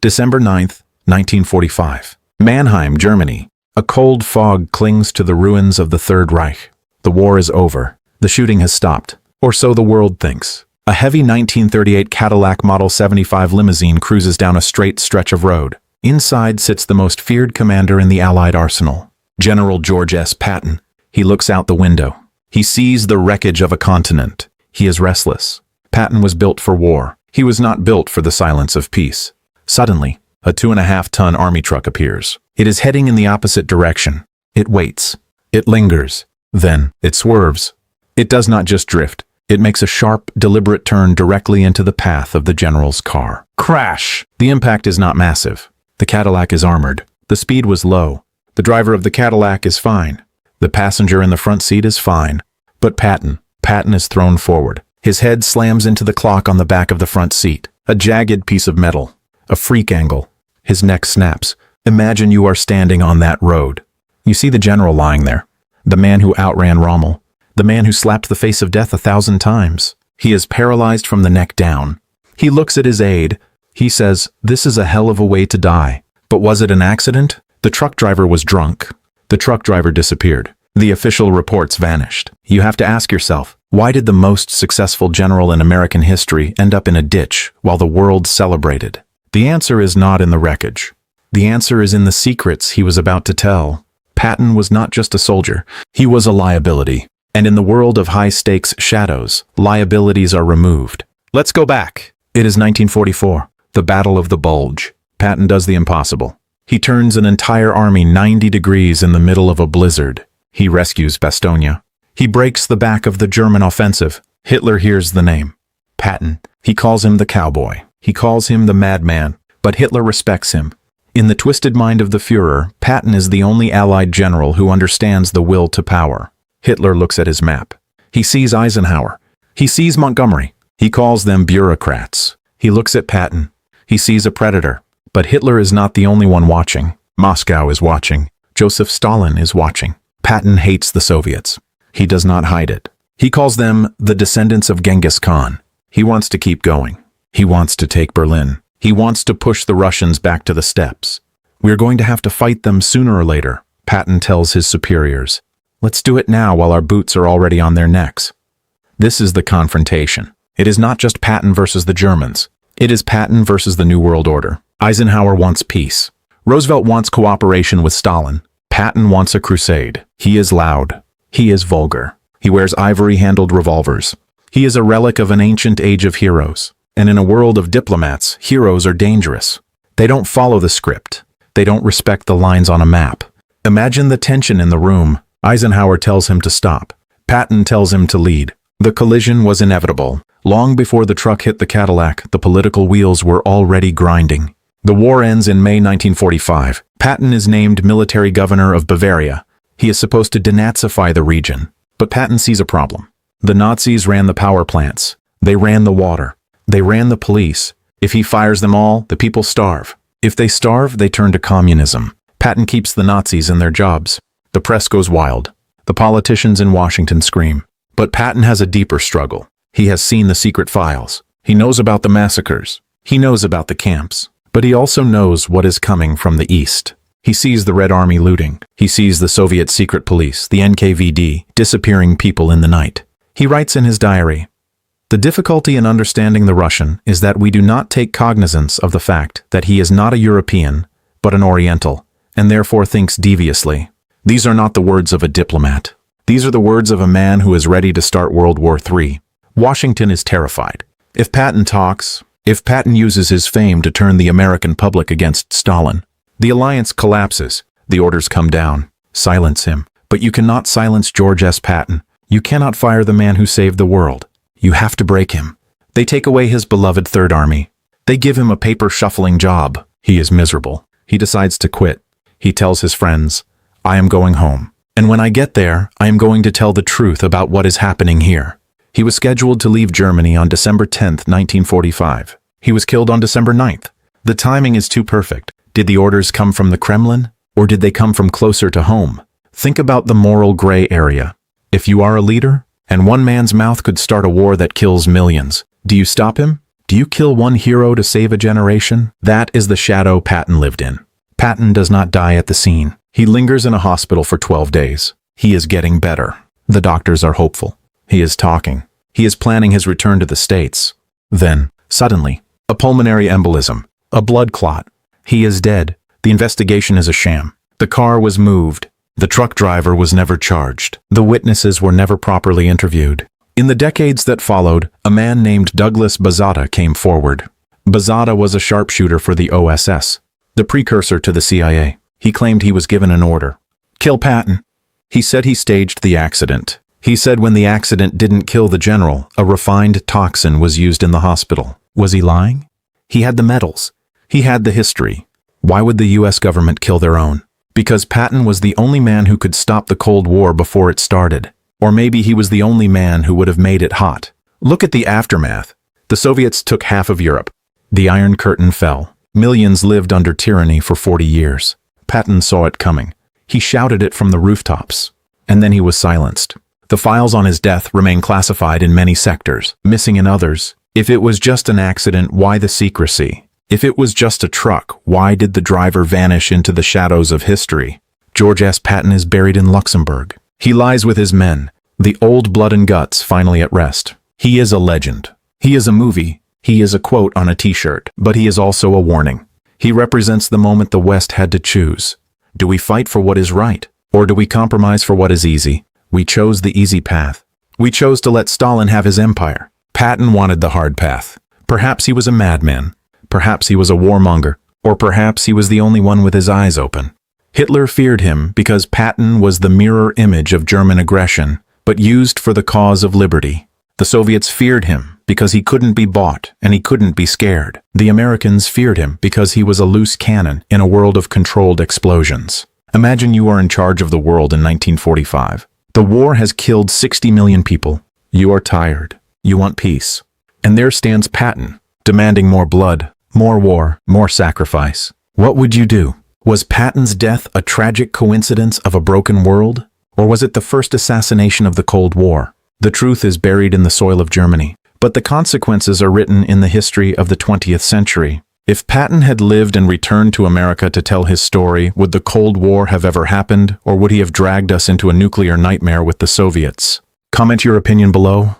December 9th, 1945. Mannheim, Germany. A cold fog clings to the ruins of the Third Reich. The war is over. The shooting has stopped. Or so the world thinks. A heavy 1938 Cadillac Model 75 limousine cruises down a straight stretch of road. Inside sits the most feared commander in the Allied arsenal, General George S. Patton. He looks out the window. He sees the wreckage of a continent. He is restless. Patton was built for war. He was not built for the silence of peace. Suddenly, a 2.5-ton army truck appears. It is heading in the opposite direction. It waits. It lingers. Then, it swerves. It does not just drift. It makes a sharp, deliberate turn directly into the path of the general's car. Crash! The impact is not massive. The Cadillac is armored. The speed was low. The driver of the Cadillac is fine. The passenger in the front seat is fine. But Patton is thrown forward. His head slams into the clock on the back of the front seat. A jagged piece of metal. A freak angle. His neck snaps. Imagine you are standing on that road. You see the general lying there. The man who outran Rommel. The man who slapped the face of death 1,000 times. He is paralyzed from the neck down. He looks at his aide. He says, "This is a hell of a way to die." But was it an accident? The truck driver was drunk. The truck driver disappeared. The official reports vanished. You have to ask yourself, why did the most successful general in American history end up in a ditch while the world celebrated? The answer is not in the wreckage. The answer is in the secrets he was about to tell. Patton was not just a soldier. He was a liability. And in the world of high-stakes shadows, liabilities are removed. Let's go back. It is 1944, the Battle of the Bulge. Patton does the impossible. He turns an entire army 90 degrees in the middle of a blizzard. He rescues Bastogne. He breaks the back of the German offensive. Hitler hears the name. Patton. He calls him the cowboy. He calls him the madman. But Hitler respects him. In the twisted mind of the Führer, Patton is the only Allied general who understands the will to power. Hitler looks at his map. He sees Eisenhower. He sees Montgomery. He calls them bureaucrats. He looks at Patton. He sees a predator. But Hitler is not the only one watching. Moscow is watching. Joseph Stalin is watching. Patton hates the Soviets. He does not hide it. He calls them the descendants of Genghis Khan. He wants to keep going. He wants to take Berlin. He wants to push the Russians back to the steppes. We're going to have to fight them sooner or later, Patton tells his superiors. Let's do it now while our boots are already on their necks. This is the confrontation. It is not just Patton versus the Germans. It is Patton versus the New World Order. Eisenhower wants peace. Roosevelt wants cooperation with Stalin. Patton wants a crusade. He is loud. He is vulgar. He wears ivory-handled revolvers. He is a relic of an ancient age of heroes. And in a world of diplomats, heroes are dangerous. They don't follow the script. They don't respect the lines on a map. Imagine the tension in the room. Eisenhower tells him to stop. Patton tells him to lead. The collision was inevitable. Long before the truck hit the Cadillac, the political wheels were already grinding. The war ends in May 1945. Patton is named military governor of Bavaria. He is supposed to denazify the region. But Patton sees a problem. The Nazis ran the power plants. They ran the water. They ran the police. If he fires them all, the people starve. If they starve, they turn to communism. Patton keeps the Nazis in their jobs. The press goes wild. The politicians in Washington scream. But Patton has a deeper struggle. He has seen the secret files. He knows about the massacres. He knows about the camps. But he also knows what is coming from the east. He sees the Red Army looting. He sees the Soviet secret police, the NKVD, disappearing people in the night. He writes in his diary, "The difficulty in understanding the Russian is that we do not take cognizance of the fact that he is not a European, but an Oriental, and therefore thinks deviously." These are not the words of a diplomat. These are the words of a man who is ready to start World War III. Washington is terrified. If Patton talks, if Patton uses his fame to turn the American public against Stalin, the alliance collapses. The orders come down. Silence him. But you cannot silence George S. Patton. You cannot fire the man who saved the world. You have to break him. They take away his beloved Third Army. They give him a paper-shuffling job. He is miserable. He decides to quit. He tells his friends, "I am going home. And when I get there, I am going to tell the truth about what is happening here." He was scheduled to leave Germany on December 10th, 1945. He was killed on December 9th. The timing is too perfect. Did the orders come from the Kremlin, or did they come from closer to home? Think about the moral gray area. If you are a leader, and one man's mouth could start a war that kills millions, do you stop him? Do Do you kill one hero to save a generation? That is the shadow Patton lived in. Patton does not die at the scene. He lingers in a hospital for 12 days. He is getting better. The doctors are hopeful. He is talking. He is planning his return to the States. Then, suddenly, a pulmonary embolism, a blood clot. He is dead. The investigation is a sham. The car was moved. The truck driver was never charged. The witnesses were never properly interviewed. In the decades that followed, a man named Douglas Bazata came forward. Bazata was a sharpshooter for the OSS, the precursor to the CIA. He claimed he was given an order. Kill Patton. He said he staged the accident. He said when the accident didn't kill the general, a refined toxin was used in the hospital. Was he lying? He had the medals. He had the history. Why would the US government kill their own? Because Patton was the only man who could stop the Cold War before it started. Or maybe he was the only man who would have made it hot. Look at the aftermath. The Soviets took half of Europe. The Iron Curtain fell. Millions lived under tyranny for 40 years. Patton saw it coming. He shouted it from the rooftops. And then he was silenced. The files on his death remain classified in many sectors, missing in others. If it was just an accident, why the secrecy? If it was just a truck, why did the driver vanish into the shadows of history? George S. Patton is buried in Luxembourg. He lies with his men, the old blood and guts finally at rest. He is a legend. He is a movie. He is a quote on a t-shirt, but he is also a warning. He represents the moment the West had to choose. Do we fight for what is right, or do we compromise for what is easy? We chose the easy path. We chose to let Stalin have his empire. Patton wanted the hard path. Perhaps he was a madman. Perhaps he was a warmonger. Or perhaps he was the only one with his eyes open. Hitler feared him because Patton was the mirror image of German aggression, but used for the cause of liberty. The Soviets feared him because he couldn't be bought and he couldn't be scared. The Americans feared him because he was a loose cannon in a world of controlled explosions. Imagine you are in charge of the world in 1945. The war has killed 60 million people. You are tired. You want peace. And there stands Patton, demanding more blood, more war, more sacrifice. What would you do? Was Patton's death a tragic coincidence of a broken world? Or was it the first assassination of the Cold War? The truth is buried in the soil of Germany, but the consequences are written in the history of the 20th century. If Patton had lived and returned to America to tell his story, would the Cold War have ever happened, or would he have dragged us into a nuclear nightmare with the Soviets? Comment your opinion below.